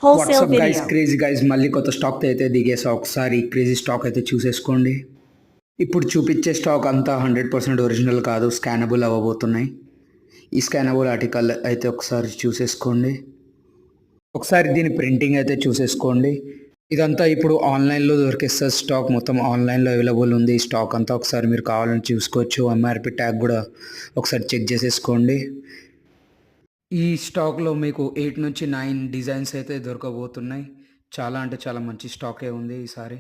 wholesale WhatsApp guys, video. Crazy guys, మళ్ళీ కొత్త stock అయితే దిగేసా. ఒకసారి క్రేజీ స్టాక్ అయితే చూసేసుకోండి. ఇప్పుడు చూపించే స్టాక్ అంతా 100% ఒరిజినల్ కాదు, స్కానబుల్ అవ్వబోతున్నాయి. ఈ స్కానబుల్ ఆర్టికల్ అయితే ఒకసారి చూసేసుకోండి. ఒకసారి దీని ప్రింటింగ్ అయితే చూసేసుకోండి. ఇదంతా ఇప్పుడు ఆన్లైన్లో దొరికేస్తుంది. స్టాక్ మొత్తం ఆన్లైన్లో అవైలబుల్ ఉంది. ఈ స్టాక్ అంతా ఒకసారి మీరు కావాలని చూసుకోవచ్చు. ఎంఆర్పి ట్యాగ్ కూడా ఒకసారి చెక్ చేసేసుకోండి. ఈ స్టాక్లో మీకు 8 నుంచి 9 డిజైన్స్ అయితే దొరకబోతున్నాయి. చాలా అంటే చాలా మంచి స్టాకే ఉంది ఈసారి.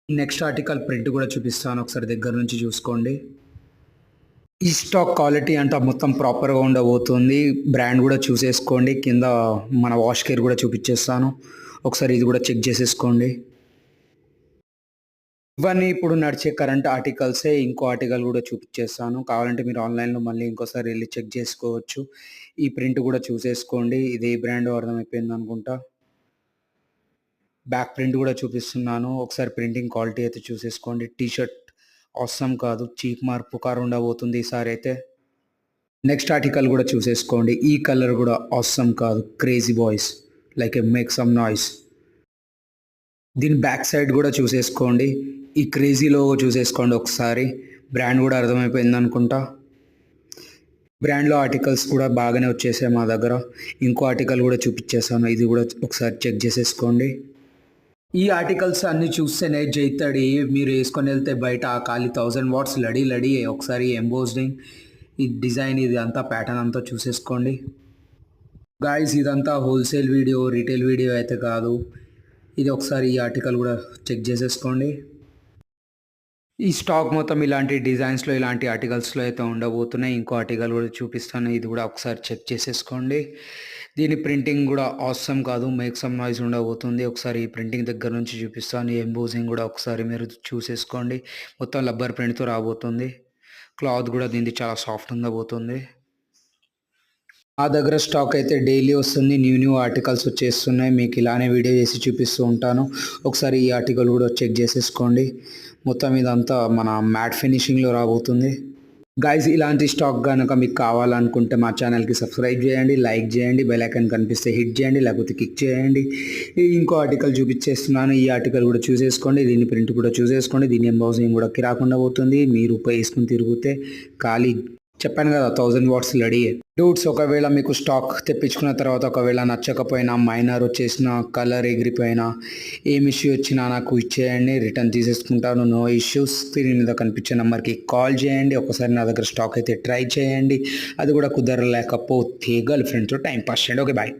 నెక్స్ట్ ఆర్టికల్ ప్రింట్ కూడా చూపిస్తాను, ఒకసారి దగ్గర నుంచి చూసుకోండి. ఈ స్టాక్ క్వాలిటీ అంతా మొత్తం ప్రాపర్గా ఉండబోతుంది. బ్రాండ్ కూడా చూసేసుకోండి. కింద మన వాష్ కేర్ కూడా చూపించేస్తాను, ఒకసారి ఇది కూడా చెక్ చేసేసుకోండి. ఇవన్నీ ఇప్పుడు నడిచే కరెంట్ ఆర్టికల్సే. ఇంకో ఆర్టికల్ కూడా చూపించేస్తాను, కావాలంటే మీరు ఆన్లైన్లో మళ్ళీ ఇంకోసారి వెళ్ళి చెక్ చేసుకోవచ్చు. ఈ ప్రింట్ కూడా చూసేసుకోండి. ఇది ఏ బ్రాండ్ అర్థమైపోయింది అనుకుంటా. బ్యాక్ ప్రింట్ కూడా చూపిస్తున్నాను, ఒకసారి ప్రింటింగ్ క్వాలిటీ అయితే చూసేసుకోండి. టీషర్ట్ అవసరం కాదు, చీప్ మార్క్ పుకార్ ఉండబోతుంది ఈసారి అయితే. నెక్స్ట్ ఆర్టికల్ కూడా చూసేసుకోండి. ఈ కలర్ కూడా అవసరం కాదు, క్రేజీ బాయ్స్ లైక్ ఏ మేక్ సమ్ నాయిస్. దీని బ్యాక్ సైడ్ కూడా చూసేసుకోండి. ఈ క్రేజీ లోగో చూసేసుకోండి ఒకసారి. బ్రాండ్ కూడా అర్థమైపోయింది అనుకుంటా. బ్రాండ్లో ఆర్టికల్స్ కూడా బాగానే వచ్చేసాయి మా దగ్గర. ఇంకో ఆర్టికల్ కూడా చూపించేసాను, ఇది కూడా ఒకసారి చెక్ చేసేసుకోండి. ఈ ఆర్టికల్స్ అన్నీ చూస్తేనే జైతడి మీరు వేసుకొని వెళ్తే బయట ఆ ఖాళీ 1000 వాట్స్ లడీ లడీ. ఒకసారి ఎంబోస్డింగ్, ఈ డిజైన్, ఇది అంతా ప్యాటర్న్ అంతా చూసేసుకోండి. గాయస్, ఇదంతా హోల్సేల్ వీడియో, రీటైల్ వీడియో అయితే కాదు. ఇది ఒకసారి ఈ ఆర్టికల్ కూడా చెక్ చేసేసుకోండి. ఈ స్టాక్ మొత్తం ఇలాంటి డిజైన్స్లో, ఇలాంటి ఆర్టికల్స్లో అయితే ఉండబోతున్నాయి. ఇంకో ఆర్టికల్ కూడా చూపిస్తాను, ఇది కూడా ఒకసారి చెక్ చేసేసుకోండి. దీని ప్రింటింగ్ కూడా అవసరం కాదు, మేక్ సమ్ నాయిస్ ఉండబోతుంది. ఒకసారి ఈ ప్రింటింగ్ దగ్గర నుంచి చూపిస్తాను. ఎంబోజింగ్ కూడా ఒకసారి మీరు చూసేసుకోండి. మొత్తం రబ్బర్ ప్రింట్తో రాబోతుంది. క్లాత్ కూడా దీనికి చాలా సాఫ్ట్ ఉండబోతుంది. మా దగ్గర స్టాక్ అయితే డైలీ వస్తుంది. న్యూ ఆర్టికల్స్ వచ్చేస్తున్నాయి. మీకు ఇలానే వీడియో చేసి చూపిస్తూ ఉంటాను. ఒకసారి ఈ ఆర్టికల్ కూడా చెక్ చేసేసుకోండి. మొత్తం ఇదంతా మన మ్యాట్ ఫినిషింగ్లో రాబోతుంది. గైస్, ఇలాంటి స్టాక్ కనుక మీకు కావాలనుకుంటే మా ఛానల్కి సబ్స్క్రైబ్ చేయండి, లైక్ చేయండి, బెల్ ఐకాన్ కనిపిస్తే హిట్ చేయండి, లేకపోతే క్లిక్ చేయండి. ఇంకో ఆర్టికల్ చూపించేస్తున్నాను, ఈ ఆర్టికల్ కూడా చూసేసుకోండి. దీని ప్రింట్ కూడా చూసేసుకోండి. దీని ఎంబౌజింగ్ కూడా కిరాకుండా పోతుంది. మీరు వేసుకుని తిరిగితే ఖాళీ, చెప్పాను కదా, 1000 వాట్స్ లడీ. డూట్స్, ఒకవేళ మీకు స్టాక్ తెప్పించుకున్న తర్వాత ఒకవేళ నచ్చకపోయినా, మైనర్ వచ్చేసిన, కలర్ ఎగిరిపోయినా, ఏం ఇష్యూ వచ్చినా నాకు ఇచ్చేయండి, రిటర్న్ తీసేసుకుంటాను. No issues. స్క్రీన్ మీద కనిపించే నెంబర్కి కాల్ చేయండి. ఒకసారి నా దగ్గర స్టాక్ అయితే ట్రై చేయండి. అది కూడా కుదరలేకపోతే గర్ల్ ఫ్రెండ్తో టైం పాస్ చేయండి. Okay, bye.